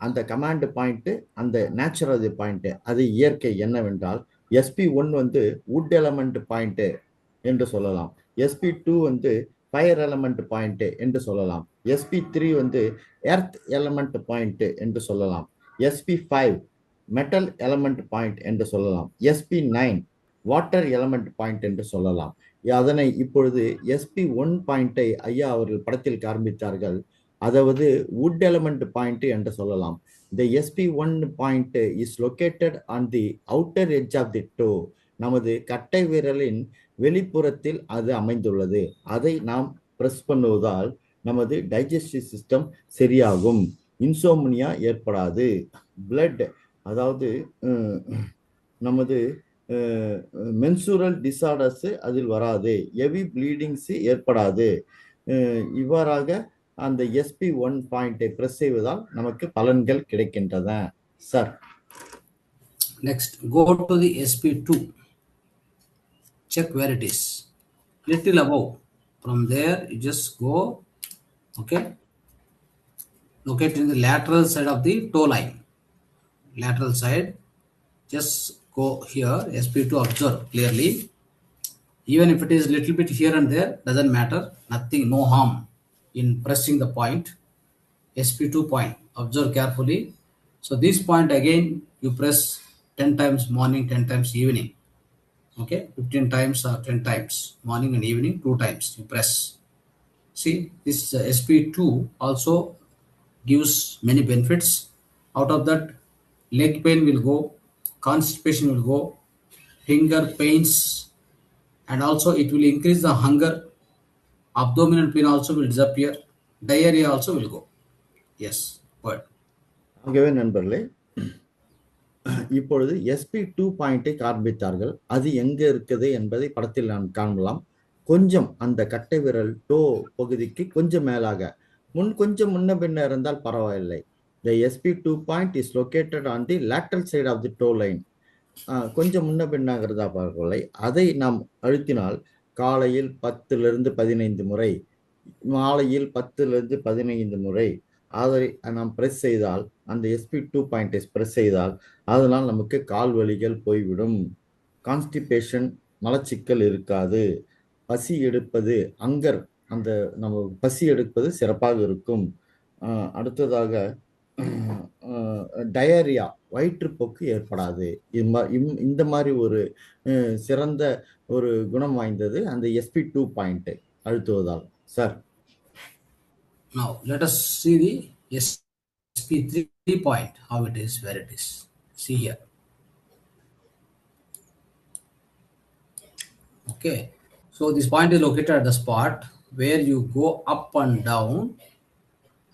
அந்த கமாண்ட் பாயிண்ட், அந்த நேச்சுரல் பாயிண்ட், அது இயற்கை என்னவென்றால், SP1 வந்து வுட் எலமெண்ட் பாயிண்ட் என்று சொல்லலாம், SP2 வந்து ஃபயர் எலமெண்ட் பாயிண்ட் என்று சொல்லலாம், SP3 வந்து எர்த் எலமெண்ட் பாயிண்ட் என்று சொல்லலாம், SP5 மெட்டல் எலமெண்ட் பாயிண்ட் என்று சொல்லலாம், SP9 வாட்டர் எலமெண்ட் பாயிண்ட் என்று சொல்லலாம். அதனை இப்பொழுது SP1 பாயிண்டை ஐயா அவர்கள் படத்தில் காண்பித்தார்கள். அதாவது வுட் எலமெண்ட் பாயிண்ட் என்று சொல்லலாம். The SP1 point is located on the outer edge of the toe. நமது கட்டை விரலின் வெளிப்புறத்தில் அது அமைந்துள்ளது. அதை நாம் பிரஸ் பண்ணுவதால் நமது டைஜஸ்டிவ் சிஸ்டம் சரியாகும், இன்சோம்னியா ஏற்படாது, பிளட், அதாவது நமது மென்சுரல் டிசார்டர்ஸ் அதில் வராது, ஹெவி ப்ளீடிங்ஸ் ஏற்படாது. இவ்வாறாக அந்த SP1 பாயிண்டை பிரஸ் செய்வதால் நமக்கு பலன்கள் கிடைக்கின்றன sir. Next, go to the SP2. check where it is. Little above. From there, you just go, okay, locate in the lateral side of the toe line. Lateral side, just go here, SP2 observe clearly. Even if it is little bit here and there, doesn't matter, nothing, no harm in pressing the point. SP2 point, observe carefully. So this point again, you press 10 times morning, 10 times evening. Okay, 15 times or 10 times, morning and evening, 2 times you press. See, this SP2 also gives many benefits. Out of that, leg pain will go, constipation will go, finger pains, and also it will increase the hunger. Abdominal pain also will disappear. Diarrhea also will go. Yes, good. ஆகவே நண்பர்களே, இப்பொழுது SP2 பாயிண்டை காண்பித்தார்கள். அது எங்க இருக்குது என்பதை படத்தில் நாம் காணலாம். கொஞ்சம் அந்த கட்டை விரல் டோ பகுதிக்கு கொஞ்சம் மேலாக, கொஞ்சம் முன்ன பின்ன இருந்தால் பரவாயில்லை. The SP2 point is located on the lateral side of the toe line. கொஞ்சம் முன்ன பின்னாகிறதா பரவாயில்லை. அதை நாம் அழுத்தினால் காலையில் 10லிருந்து 15 முறை, மாலையில் 10லிருந்து 15 முறை அதை நாம் பிரஸ் செய்தால், அந்த SP2 பாயிண்டை பிரஸ் செய்தால், அதனால் நமக்கு கால் வலிகள் போய்விடும். கான்ஸ்டிபேஷன், மலச்சிக்கல் இருக்காது. பசி எடுப்பது, அங்கர், அந்த நம்ம பசி எடுப்பது சிறப்பாக இருக்கும். அடுத்ததாக டயரியா, வயிற்றுப்போக்கு ஏற்படாது. இந்த மாதிரி ஒரு சிறந்த ஒரு குணம் வாய்ந்தது அந்த SP2 பாயிண்ட் அழுத்துவதால். Sir, Now let us see the SP3 point, how it is, where it is. See here. Okay, so this point is located at the spot where you go up and down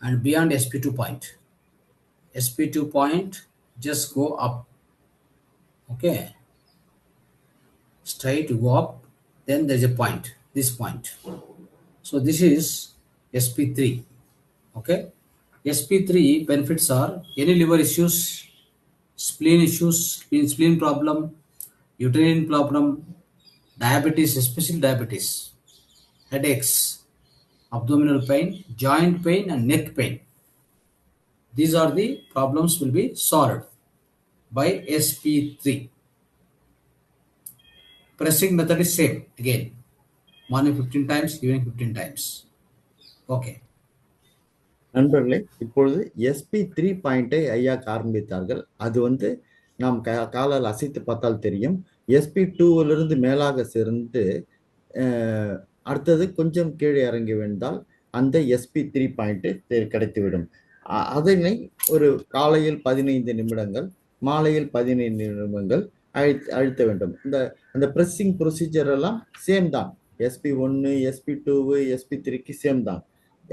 and beyond SP2 point. SP2 point, just go up. Okay, straight you go up, then there's a point, this point. So this is SP3. Okay, SP3 benefits are any liver issues, spleen issues, spleen problem, uterine problem, diabetes, especially diabetes, headaches, abdominal pain, joint pain, and neck pain. These are the problems will be solved by SP3. Pressing method is same again. Morning 15 times, evening 15 times. Okay. நண்பர்களே, இப்பொழுது SP3 பாயிண்டை ஐயா காண்பித்தார்கள். அது நாம் காலால் அசைத்து பார்த்தால் தெரியும். SP2விலிருந்து மேலாக சேர்ந்து அடுத்தது கொஞ்சம் கீழே இறங்கி விழுந்தால் அந்த SP3 பாயிண்ட் கிடைத்துவிடும். அதனை ஒரு காலையில் 15 நிமிடங்கள், மாலையில் 15 நிமிடங்கள் அழுத்த வேண்டும். அந்த பிரஸ்ஸிங் ப்ரொசீஜர் எல்லாம் சேம் தான். SP1, SP2, SP3க்கு சேம் தான்.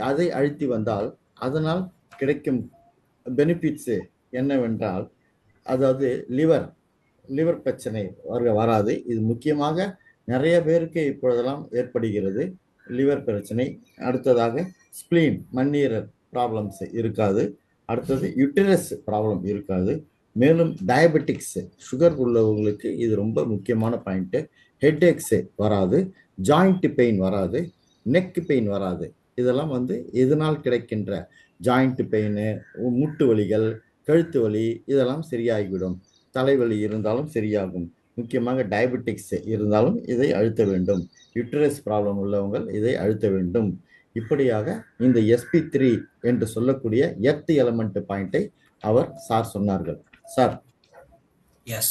அதை அழுத்தி வந்தால் அதனால் கிடைக்கும் பெனிஃபிட்ஸ் என்னவென்றால், அதாவது லிவர் பிரச்சனை வராது. இது முக்கியமாக நிறைய பேருக்கு இப்பொழுதெல்லாம் ஏற்படுகிறது, லிவர் பிரச்சனை. அடுத்ததாக ஸ்பிளீன், மண்ணீரல் ப்ராப்ளம்ஸ் இருக்காது. அடுத்தது யூட்டரஸ் ப்ராப்ளம் இருக்காது. மேலும் டயபெட்டிக்ஸ், சுகர் உள்ளவங்களுக்கு இது ரொம்ப முக்கியமான பாயிண்ட். ஹெட்ஏக்ஸ் வராது, ஜாயிண்ட் பெயின் வராது, நெக் பெயின் வராது. இதெல்லாம் இதனால் கிடைக்கின்ற ஜாயிண்ட் பெயின், மூட்டு வலிகள், கழுத்து வலி இதெல்லாம் சரியாகிவிடும். தலைவலி இருந்தாலும் சரியாகும். முக்கியமாக டயபெட்டிக்ஸ் இருந்தாலும் இதை அழுத்த வேண்டும். யூட்டரஸ் ப்ராப்ளம் உள்ளவங்க இதை அழுத்த வேண்டும். இப்படியாக இந்த SP3 என்று சொல்லக்கூடிய எர்த் எலமெண்ட் பாயிண்டை சார் சொன்னார்கள். Sir, Yes.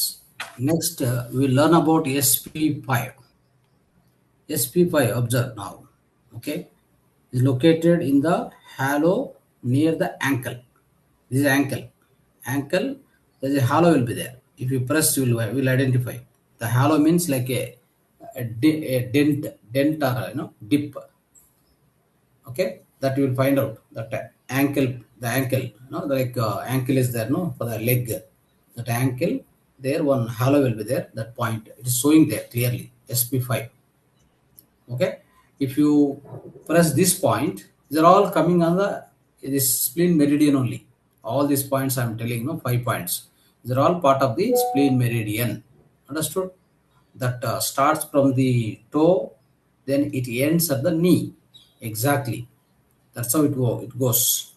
Next, we will learn about SP5. SP5, observe now. Okay, is located in the halo near the ankle. This is ankle. Ankle, there is a halo will be there. If you press, you will identify. The halo means like a dent or dip. Okay, that you will find out that ankle, the ankle, like ankle is there, for the leg. That ankle, there one halo will be there. That point, it is showing there clearly. SP5. Okay, if you press this point, they're all coming on this spleen meridian only. All these points I am telling, 5 points, they're all part of the spleen meridian. Understood? that starts from the toe, then it ends at the knee. Exactly. That's how it goes.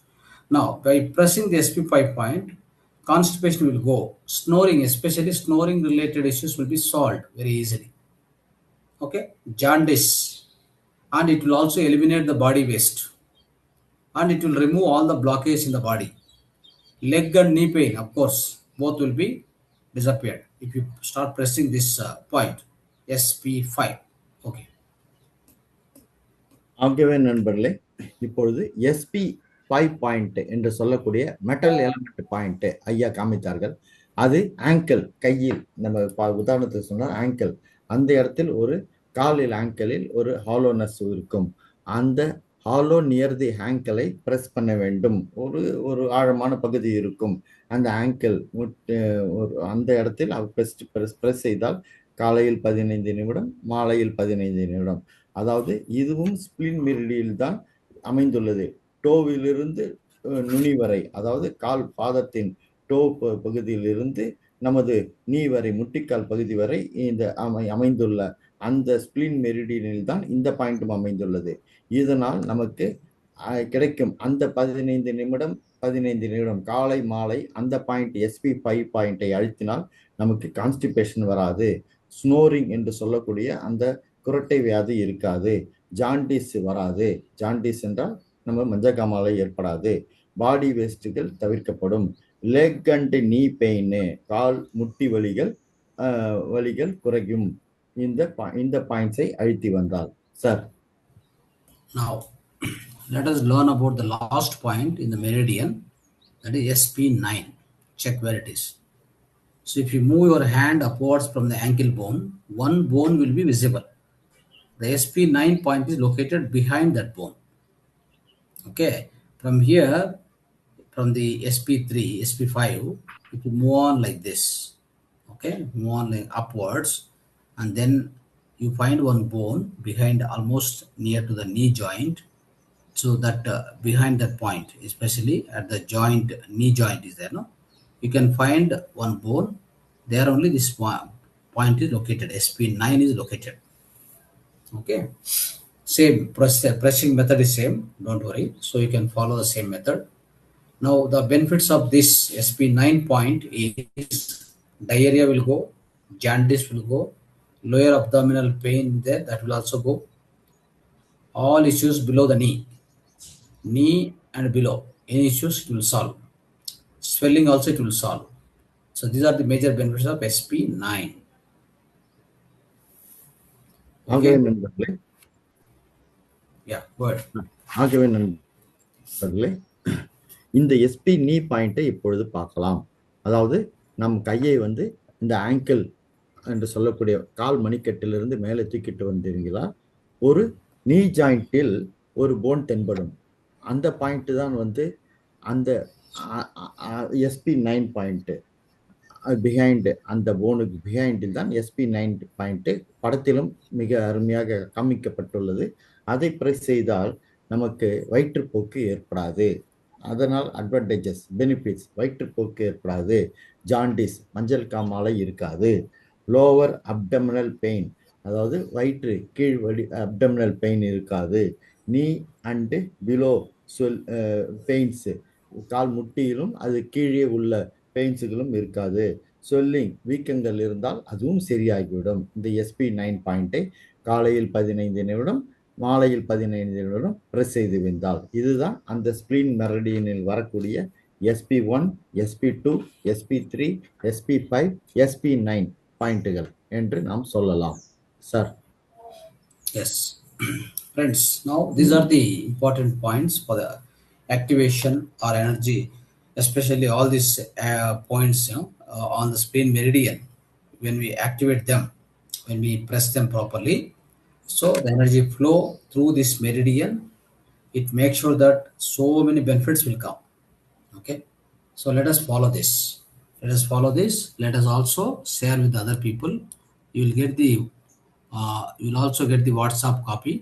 Now, by pressing the SP5 point, constipation will go. Snoring, especially snoring related issues, will be solved very easily. Okay? Jaundice. And it will also eliminate the body waste. And it will remove all the blockage in the body. Leg and knee pain, of course, both will be disappeared if you start pressing this point, SP5. Okay. ஆகவே நண்பர்களே, இப்பொழுது SP 5 point என்று சொல்லக்கூடிய metal element point ஐயா காமித்தார்கள். அது angle, கையில், நம்ம உதாரணத்துக்கு சொன்னால் ஆங்கிள், அந்த இடத்தில் ஒரு காலில் ஆங்கிளில் ஒரு ஹாலோனஸ் இருக்கும். அந்த ஹாலோ நியர் தி ஆங்கிளை பிரஸ் பண்ண வேண்டும். ஒரு ஒரு ஆழமான பகுதி இருக்கும். அந்த ஆங்கிள் அந்த இடத்தில் பிரஸ் செய்தால் காலையில் 15 நிமிடம், மாலையில் 15 நிமிடம். அதாவது இதுவும் ஸ்பிளின் மெரிடியில் தான் அமைந்துள்ளது. டோவிலிருந்து நுனி வரை, அதாவது கால் பாதத்தின் டோ பகுதியிலிருந்து நமது நீ வரை, முட்டிக்கால் பகுதி வரை இந்த அமைந்துள்ள அந்த ஸ்பிளின் மெரிடியனில் தான் இந்த பாயிண்டும் அமைந்துள்ளது. இதனால் நமக்கு கிடைக்கும் அந்த 15 நிமிடம் 15 நிமிடம் காலை மாலை அந்த பாயிண்ட் SP5 பாயிண்டை அழுத்தினால் நமக்கு கான்ஸ்டிபேஷன் வராது, ஸ்னோரிங் என்று சொல்லக்கூடிய அந்த குரட்டை வியாதி இருக்காது, ஜாண்டிஸ் வராது. ஜாண்டிஸ் என்றால் நம்ம மஞ்சக்காமாலை ஏற்படாது, பாடி வேஸ்ட்டுகள் தவிர்க்கப்படும், லெக் அண்ட் நீ பெயின், கால் முட்டி வலிகள் குறையும் இந்த பாயிண்ட்ஸை அழுத்தி வந்தால். Sir, now let us learn about the last point in the meridian, that is SP9. Check where it is. So if you move your hand upwards from the ankle bone, one bone will be visible. The SP9 point is located behind that bone. Okay, from here, from the SP3, SP5, if you move on like this, okay, move on like upwards, and then you find one bone behind, almost near to the knee joint. So that behind that point, especially at the joint, knee joint is there, no? You can find one bone. There only this point is located. SP9 is located. Okay. Same pressing method is same. Don't worry. So you can follow the same method. Now the benefits of this SP9 point is diarrhea will go, jaundice will go, lower abdominal pain there, that will also go. All issues below the knee and below, any issues it will solve. Swelling also it will solve. So these are the major benefits of SP9. ஆகவே நண்பர்களே, ஆகவே நண்பர்களே, இந்த SP நீ பாயிண்டை இப்பொழுது பார்க்கலாம். அதாவது நம் கையை இந்த ஆங்கிள் என்று சொல்லக்கூடிய கால் மணிக்கட்டிலிருந்து மேலே தூக்கிட்டு வந்தீங்களா, ஒரு நீ ஜாயிண்டில் ஒரு போன் தென்படும். அந்த பாயிண்ட் தான் அந்த SP9 பாயிண்ட். பிஹைண்ட், அந்த போனுக்கு பிஹைண்டில் தான் SP9 பாயிண்ட் படத்திலும் மிக அருமையாக காமிக்கப்பட்டுள்ளது. அதை பிரஸ் செய்தால் நமக்கு வயிற்றுப்போக்கு ஏற்படாது. அதனால் அட்வான்டேஜஸ், பெனிஃபிட்ஸ், வயிற்றுப்போக்கு ஏற்படாது, ஜாண்டிஸ், மஞ்சள் காமாலை இருக்காது, லோவர் அப்டமினல் பெயின், அதாவது வயிற்று கீழ் அப்டமினல் பெயின் இருக்காது, நீ அண்டு பிலோ பெயின்ஸ், கால் முட்டியிலும் அது கீழே உள்ள பெயின்ஸுகளும் இருக்காது, சொல்லிங், வீக்கங்கள் இருந்தால் அதுவும் சரியாகிவிடும். இந்த SP9 பாயிண்டை காலையில் 15 நிமிடம், மாலையில் 15 நிமிடம் பிரஸ் செய்து வந்தால் இதுதான் அந்த ஸ்பிளின் மெரிடியனில் வரக்கூடிய SP1, SP2, SP3, SP5, SP9 பாயிண்ட்டுகள் என்று நாம் சொல்லலாம். Sir, Yes. Friends, now these are the important points for the activation or energy, especially all these points, on the spleen meridian. When we activate them, when we press them properly, so the energy flow through this meridian, it makes sure that so many benefits will come. Okay, so let us follow this. Let us also share with other people. You will get the you'll also get the WhatsApp copy.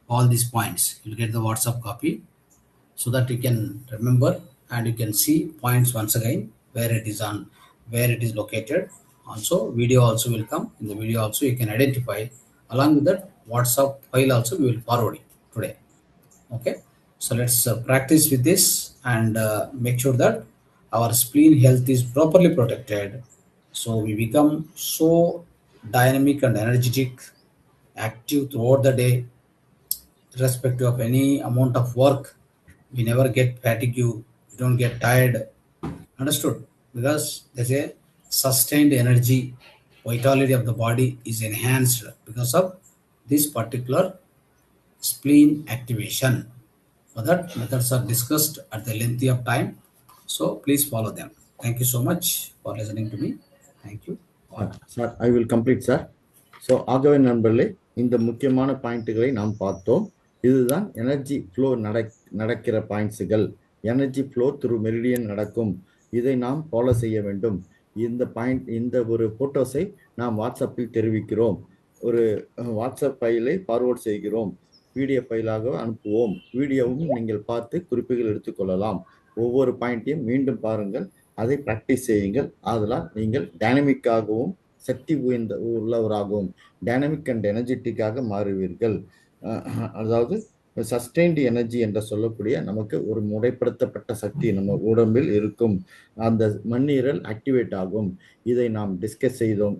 All these points, you'll get the WhatsApp copy, so that you can remember and you can see points once again, where it is located. Also, video also will come. In the video also you can identify. Along with that, WhatsApp file also we will forward it today. Okay, so let's practice with this and make sure that our spleen health is properly protected, so we become so dynamic and energetic, active throughout the day, irrespective of any amount of work. We never get fatigue, we don't get tired. Understood? Because there's a sustained energy, vitality of the body is enhanced because of this particular spleen activation. For that, methods are discussed at the length of time. So please follow them. Thank you so much for listening to me. Thank you. Sir I will complete sir. So ஆகவே நண்பர்களே, இந்த முக்கியமான பாயிண்ட்டுகளை நாம் பார்த்தோம். இதுதான் energy flow நடக்கிற பாயிண்ட்ஸுகள். Energy flow through meridian நடக்கும். இதை நாம் ஃபாலோ செய்ய வேண்டும். இந்த ஒரு போட்டோஸை நாம் வாட்ஸ்அப்பில் தெரிவிக்கிறோம். ஒரு வாட்ஸ்அப் ஃபைலை ஃபார்வர்ட் செய்கிறோம். பிடிஎஃப் ஃபைலாக அனுப்புவோம். வீடியோவும் நீங்கள் பார்த்து குறிப்புகள் எடுத்துக்கொள்ளலாம். ஒவ்வொரு பாயிண்ட்டையும் மீண்டும் பாருங்கள், அதை பிராக்டிஸ் செய்யுங்கள். அதனால் நீங்கள் டைனமிக்காகவும் சக்தி உள்ளவராகவும் டைனமிக் அண்ட் எனர்ஜெட்டிக்காக மாறுவீர்கள். அதாவது சஸ்டெயின்டு எனர்ஜி என்று சொல்லக்கூடிய நமக்கு ஒரு முறைப்படுத்தப்பட்ட சக்தி நம்ம உடம்பில் இருக்கும். அந்த மண்ணீரல் ஆக்டிவேட் ஆகும். இதை நாம் டிஸ்கஸ் செய்தோம்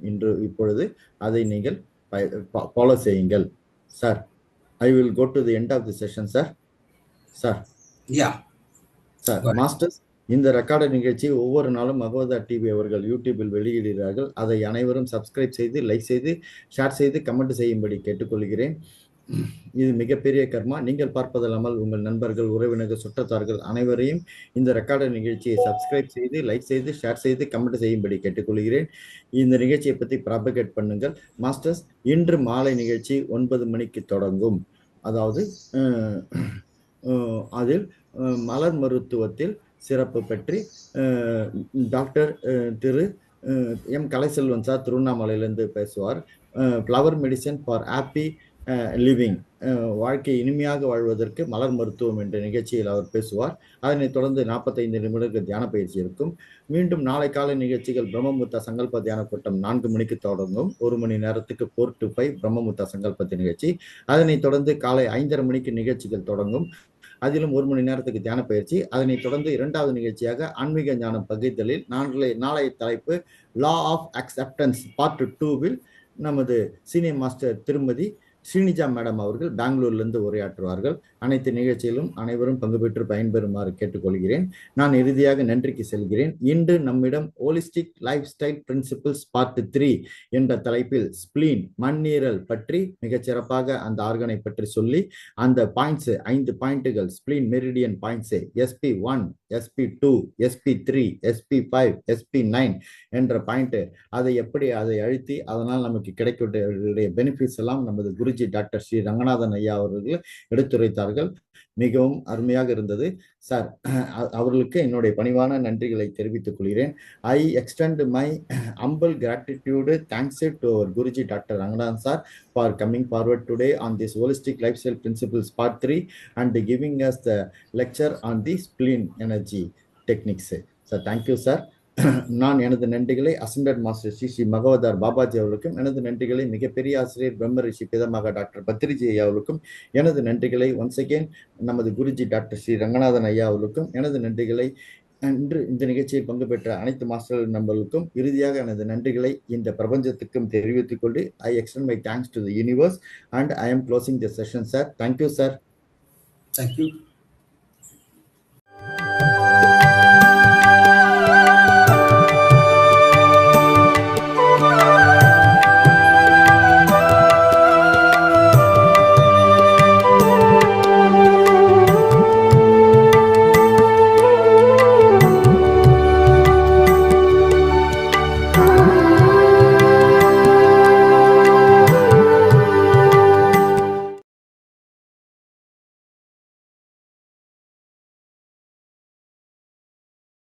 இப்பொழுது. அதை நீங்கள் ஃபாலோ செய்யுங்கள். Sir, I will go to the end of the session sir. Sir sir masters, இந்த ரெக்கார்டு நிகழ்ச்சி ஒவ்வொரு நாளும் மகவதார் டிவி அவர்கள் யூடியூபில் வெளியிடுகிறார்கள். அதை அனைவரும் சப்ஸ்கிரைப் செய்து, லைக் செய்து, ஷேர் செய்து, கமெண்ட் செய்யும்படி கேட்டுக்கொள்கிறேன். இது மிகப்பெரிய கர்மா. நீங்கள் பார்ப்பதல்லாமல் உங்கள் நண்பர்கள், உறவினர்கள், சுற்றத்தார்கள் அனைவரையும் இந்த ரெக்கார்டு நிகழ்ச்சியை சப்ஸ்கிரைப் செய்து, லைக் செய்து, ஷேர் செய்து, கமெண்ட் செய்யும்படி கேட்டுக்கொள்கிறேன். இந்த நிகழ்ச்சியை பற்றி ப்ராபகேட் பண்ணுங்கள். மாஸ்டர்ஸ், இன்று மாலை நிகழ்ச்சி 9 மணிக்கு தொடங்கும். அதாவது அதில் மலர் மருத்துவத்தில் சிறப்பு பற்றி டாக்டர் திரு எம் கலைசெல்வன் சார் திருவண்ணாமலையிலிருந்து பேசுவார். Flower medicine for happy living, வாழ்க்கை இனிமையாக வாழ்வதற்கு மலர் மருத்துவம் என்ற நிகழ்ச்சியில் அவர் பேசுவார். அதனைத் தொடர்ந்து 45 நிமிடங்கள் தியான பயிற்சி இருக்கும். மீண்டும் நாளை காலை நிகழ்ச்சிகள் பிரம்மமுத்தா சங்கல்ப தியான கூட்டம் 4 மணிக்கு தொடங்கும். 1 மணி நேரத்துக்கு 4 to 5 பிரம்மமுத்தா சங்கல்பத்தி நிகழ்ச்சி. அதனைத் தொடர்ந்து காலை 5:30 மணிக்கு நிகழ்ச்சிகள் தொடங்கும். அதிலும் 1 மணி நேரத்துக்கு தியான பயிற்சி. அதனைத் தொடர்ந்து 2வது நிகழ்ச்சியாக ஆன்மீக ஞானம் பகிர்தலில் நாளைய தலைப்பு லா ஆஃப் அக்செப்டன்ஸ் பார்ட் 2வில் நமது சீனியர் மாஸ்டர் திருமதி ஸ்ரீனிஜா மேடம் அவர்கள் பெங்களூர்லேருந்து உரையாற்றுவார்கள். அனைத்து நிகழ்ச்சியிலும் அனைவரும் பங்கு பெற்று பயன்பெறுமாறு கேட்டுக்கொள்கிறேன். நான் இறுதியாக நன்றிக்கு செல்கிறேன். இன்று நம்மிடம் holistic life style principles part 3 என்ற தலைப்பில் ஸ்பிளீன், மண்ணீரல் பற்றி மிகச் சிறப்பாக அந்த ஆர்கனை பற்றி சொல்லி அந்த பாயிண்ட்ஸ் 5 பாயிண்ட்டுகள் ஸ்பிளீன் மெரிடியன் பாயிண்ட்ஸை SP1, SP2, SP3, SP5, SP9 என்ற பாயிண்ட், அதை அழுத்தி அதனால் நமக்கு கிடைக்கக்கூடிய பெனிஃபிட்ஸ் எல்லாம் நமது குருஜி டாக்டர் ஸ்ரீ ரங்கநாதன் ஐயா அவர்கள் எடுத்துரைத்தார்கள். மிகவும் அருமையாக இருந்தது சார். அவர்களுக்கு என்னுடைய பணிவான நன்றிகளை தெரிவித்துக் கொள்கிறேன். I extend my humble gratitude thanks to our Guruji doctor Ranganathan sir for coming forward today on this holistic lifestyle principles part 3 and giving us the lecture on the spleen energy techniques. So thank you sir. நான் எனது நன்றிகளை அசண்டட் master Sri மகவதார் Babaji அவர்களுக்கும், எனது நன்றிகளை மிகப்பெரிய ஆசிரியர் பிரம்ம ரிஷி பிதமாக doctor Patriji ஐயா அவர்களுக்கும், எனது நன்றிகளை ஒன்ஸ் அகேன் நமது குருஜி டாக்டர் ஸ்ரீ ரங்கநாதன் ஐயா அவர்களுக்கும், எனது நன்றிகளை இன்று இந்த நிகழ்ச்சியில் பங்கு பெற்ற அனைத்து மாஸ்டர் நண்பர்களுக்கும், இறுதியாக எனது நன்றிகளை இந்த பிரபஞ்சத்துக்கும் தெரிவித்துக் கொண்டு I extend my thanks to the universe and I am closing the session sir. Thank you sir. Thank you.